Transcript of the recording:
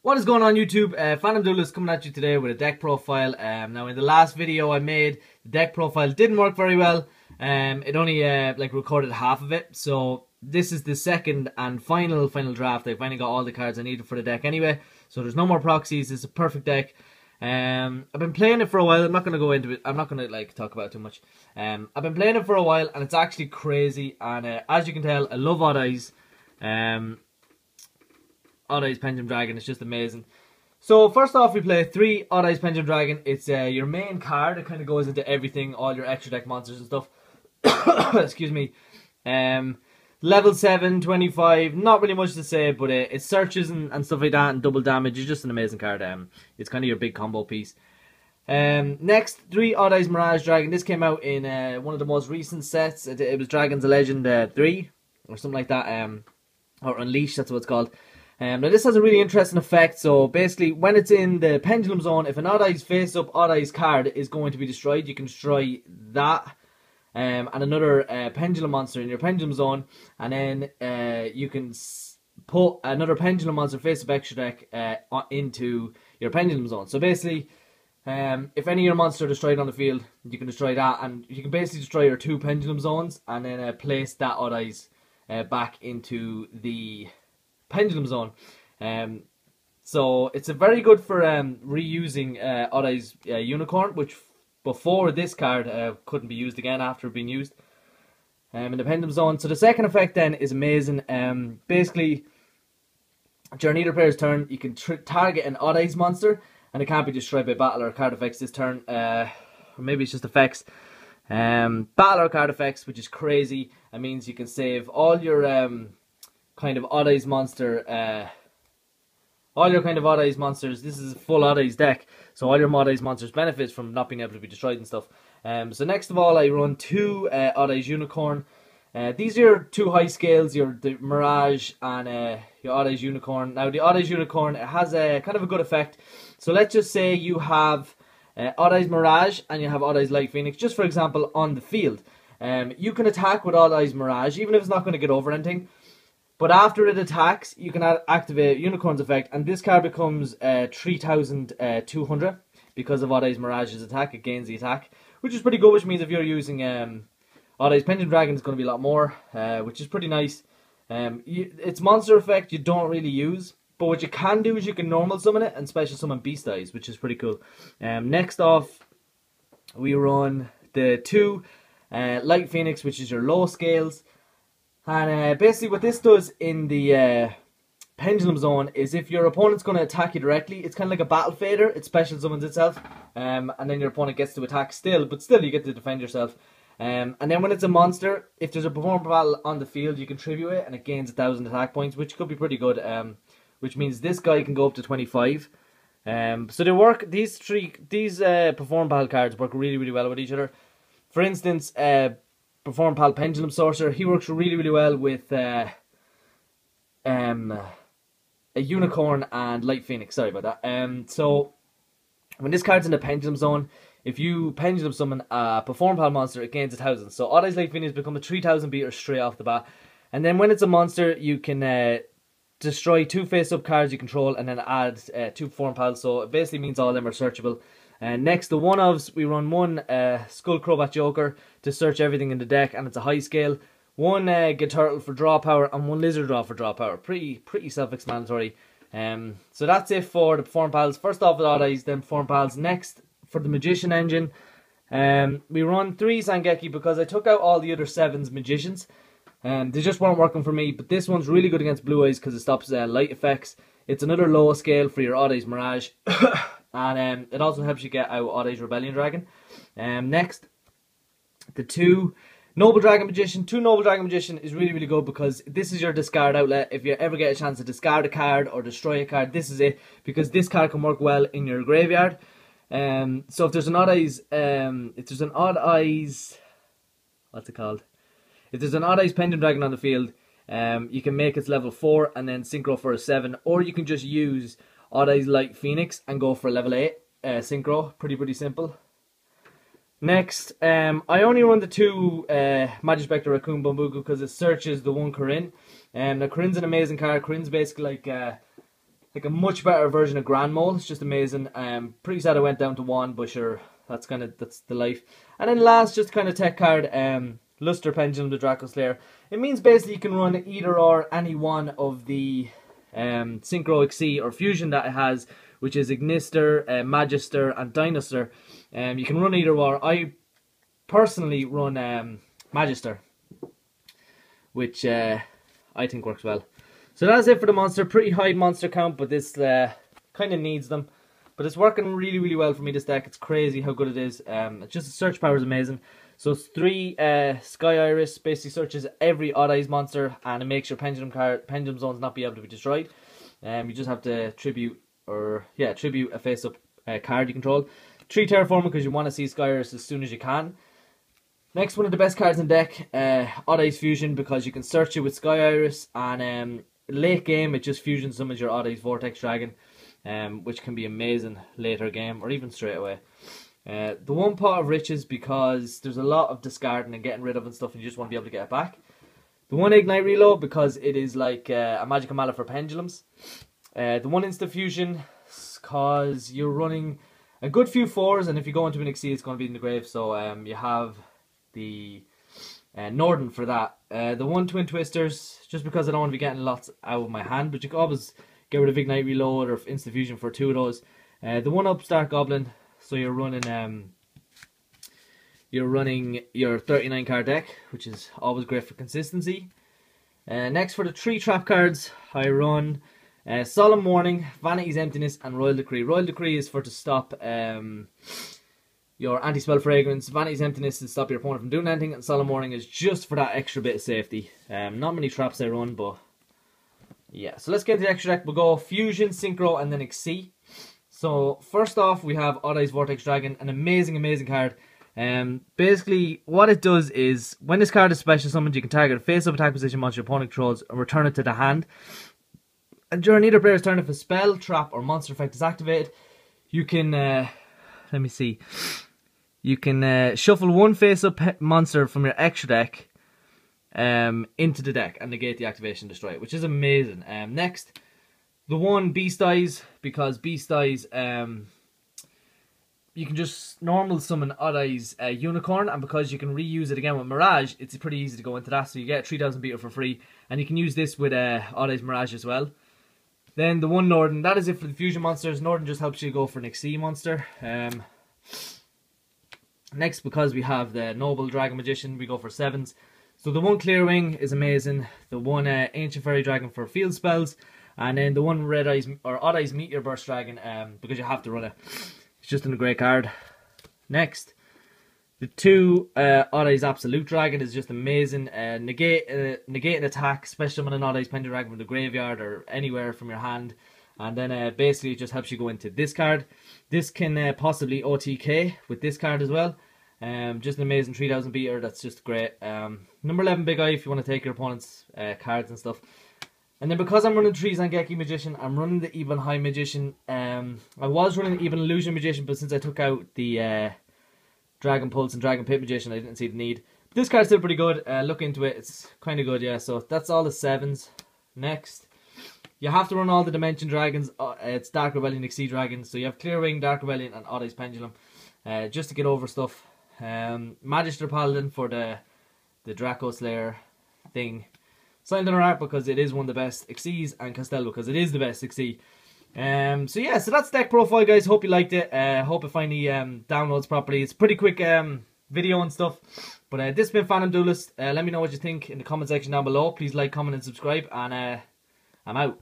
What is going on YouTube? Pendulum is coming at you today with a deck profile. Now in the last video I made, the deck profile didn't work very well. It only recorded half of it. So this is the second and final draft. I finally got all the cards I needed for the deck anyway. So there's no more proxies. It's a perfect deck. I've been playing it for a while. I'm not going to go into it. I'm not going to talk about it too much. I've been playing it for a while and it's actually crazy. And as you can tell, I love Odd Eyes. Odd Eyes Pendulum Dragon is just amazing. So first off, we play 3 Odd Eyes Pendulum Dragon. It's your main card. It kind of goes into everything, all your extra deck monsters and stuff. Excuse me. Level 7, 25. Not really much to say, but it searches and stuff like that, and double damage. It's just an amazing card. It's kind of your big combo piece. Next, 3 Odd Eyes Mirage Dragon. This came out in one of the most recent sets. It was Dragon's Legend 3 or something like that. Or Unleashed, that's what it's called. Now this has a really interesting effect. So basically, when it's in the Pendulum Zone, if an Odd Eyes face-up Odd Eyes card is going to be destroyed, you can destroy that and another Pendulum monster in your Pendulum Zone, and then you can put another Pendulum monster face-up extra deck into your Pendulum Zone. So basically, if any of your monsters are destroyed on the field, you can destroy that, and you can basically destroy your 2 Pendulum Zones, and then place that Odd Eyes back into the Pendulum Zone. So it's a very good for reusing Odd Eyes Unicorn, which before this card couldn't be used again after being used in the Pendulum Zone. So the second effect then is amazing. Basically, during either player's turn, you can target an Odd Eyes monster, and it can't be destroyed by battle or card effects this turn. Or maybe it's just effects. Battle or card effects, which is crazy. It means you can save all your kind of Odd Eyes monster, all your kind of Odd Eyes monsters. This is a full Odd Eyes deck, so all your Odd Eyes monsters benefits from not being able to be destroyed and stuff. So next of all, I run 2 Odd Eyes Unicorn. These are your 2 high scales, the Mirage and your Odd Eyes Unicorn. Now the Odd Eyes Unicorn, it has a kind of a good effect. So let's just say you have Odd Eyes Mirage and you have Odd Eyes Light Phoenix, just for example, on the field. You can attack with Odd Eyes Mirage, even if it's not going to get over anything. But after it attacks, you can activate Unicorn's effect, and this card becomes 3,200 because of Odd Eyes Mirage's attack. It gains the attack, which is pretty good, which means if you're using Odd Eyes Pendulum Dragon, it's going to be a lot more, which is pretty nice. Its monster effect you don't really use, but what you can do is you can normal summon it and special summon Beast Eyes, which is pretty cool. Next off, we run the 2 Light Phoenix, which is your low scales. And basically what this does in the Pendulum Zone is if your opponent's going to attack you directly, it's kind of like a battle fader. It special summons itself, and then your opponent gets to attack still, but still you get to defend yourself. And then when it's a monster, if there's a performance battle on the field, you can tribute it, and it gains 1,000 attack points, which could be pretty good. Which means this guy can go up to 25. So they work. These perform battle cards work really well with each other. For instance, Perform Pal Pendulum Sorcerer, he works really well with a Unicorn and Light Phoenix. Sorry about that. So when this card's in the Pendulum Zone, if you Pendulum summon a Perform Pal monster, it gains 1,000. So Odd Eyes Light Phoenix become a 3,000 beater straight off the bat. And then when it's a monster, you can destroy 2 face-up cards you control, and then add 2 Perform Pals. So it basically means all of them are searchable. Next, the one-ofs, we run 1 Skull Crobat Joker to search everything in the deck, and it's a high scale. 1 Turtle for draw power, and 1 Lizard Draw for draw power. Pretty self-explanatory. So that's it for the Perform Pals. First off with Odd Eyes, then Perform Pals. Next, for the Magician engine, we run 3 Sangeki because I took out all the other 7's Magicians. They just weren't working for me, but this one's really good against Blue Eyes because it stops light effects. It's another low scale for your Odd Eyes Mirage. And it also helps you get out Odd Eyes Rebellion Dragon. Next, the 2 Noble Dragon Magician. 2 Noble Dragon Magician is really good because this is your discard outlet. If you ever get a chance to discard a card or destroy a card, this is it, because this card can work well in your graveyard. So if there's an Odd Eyes, what's it called? If there's an Odd Eyes Pendulum Dragon on the field, you can make its level 4 and then synchro for a 7, or you can just use Odd Eyes Light Phoenix and go for a level 8 synchro. Pretty simple. Next, I only run the 2 Magic Spectre Raccoon Bumbugu because it searches the 1 Corinne. Now Corinne's an amazing card. Corinne's basically like like a much better version of Grand Mole. It's just amazing. Pretty sad I went down to 1, but sure, that's the life. And then last, just kind of tech card, Luster Pendulum, the Draco Slayer. It means basically you can run either or any one of the Synchro XC or Fusion that it has, which is Ignister, Magister, and Dinosaur. You can run either or. I personally run Magister, which I think works well. So that's it for the monster. Pretty high monster count, but this kind of needs them. But it's working really, really well for me, this deck. It's crazy how good it is. It's just the search power is amazing. So it's 3 Sky Iris, basically searches every Odd Eyes monster, and it makes your pendulum zones not be able to be destroyed. You just have to tribute a face-up card you control. 3 Terraforming because you want to see Sky Iris as soon as you can. Next, one of the best cards in deck, Odd Eyes Fusion, because you can search it with Sky Iris, and late game it just fusion summons your Odd Eyes Vortex Dragon, which can be amazing later game or even straight away. The one Pot of Riches, because there's a lot of discarding and getting rid of and stuff, and you just want to be able to get it back. The one Ignite Reload, because it is like a Magical Mallet for pendulums. The one Insta Fusion, because you're running a good few 4s, and if you go into an XC, it's going to be in the grave. So you have the Northern for that. The one Twin Twisters, just because I don't want to be getting lots out of my hand, but you can always get rid of Ignite Reload or Insta Fusion for 2 of those. The one Upstart Goblin, so you're running your 39 card deck, which is always great for consistency. Next, for the 3 trap cards, I run Solemn Warning, Vanity's Emptiness, and Royal Decree. Royal Decree is for to stop your anti-spell fragrance. Vanity's Emptiness is to stop your opponent from doing anything, and Solemn Warning is just for that extra bit of safety. Not many traps I run, but yeah. So let's get into the extra deck. We'll go Fusion, Synchro, and then XC. So first off, we have Odd Eyes Vortex Dragon, an amazing, amazing card. Basically, what it does is, when this card is special summoned, you can target a face-up attack position monster your opponent controls and return it to the hand. And during either player's turn, if a spell, trap, or monster effect is activated, you can, you can shuffle one face-up monster from your extra deck into the deck and negate the activation, destroy it, which is amazing. Next, the one Beast Eyes, because Beast Eyes, you can just normal summon Odd Eyes Unicorn, and because you can reuse it again with Mirage, it's pretty easy to go into that. So you get 3000 beater for free, and you can use this with Odd Eyes Mirage as well. Then the one Northern, that is it for the fusion monsters. Northern just helps you go for an XC monster. Next, because we have the Noble Dragon Magician, we go for 7s. So the one Clear Wing is amazing. The one Ancient Fairy Dragon for field spells, and then the one Red Eyes or Odd Eyes Meteor Burst Dragon, because you have to run it. It's just a great card. Next, the 2 Odd Eyes Absolute Dragon is just amazing. Negate an attack, special summon an Odd Eyes Pendulum Dragon from the graveyard or anywhere from your hand. And then basically it just helps you go into this card. This can possibly OTK with this card as well. Just an amazing 3000 beater, that's just great. Number 11 Big Eye if you want to take your opponent's cards and stuff. And then because I'm running 3 Zangeki Magician, I'm running the Even High Magician. I was running the Even Illusion Magician, but since I took out the Dragon Pulse and Dragon Pit Magician, I didn't see the need. But this card's still pretty good. Look into it, it's kind of good, yeah. So that's all the 7s. Next, you have to run all the Dimension Dragons. It's Dark Rebellion, XC Dragons. So you have Clear Wing, Dark Rebellion, and Odd Eyes Pendulum. Just to get over stuff. Magister Paladin for the Draco Slayer thing. Signed on our art because it is one of the best XCs, and Costello because it is the best XC. So yeah, so that's deck profile, guys. Hope you liked it. Hope it finally downloads properly. It's a pretty quick video and stuff. But this has been Phantom Duelist. Let me know what you think in the comment section down below. Please like, comment, and subscribe. And I'm out.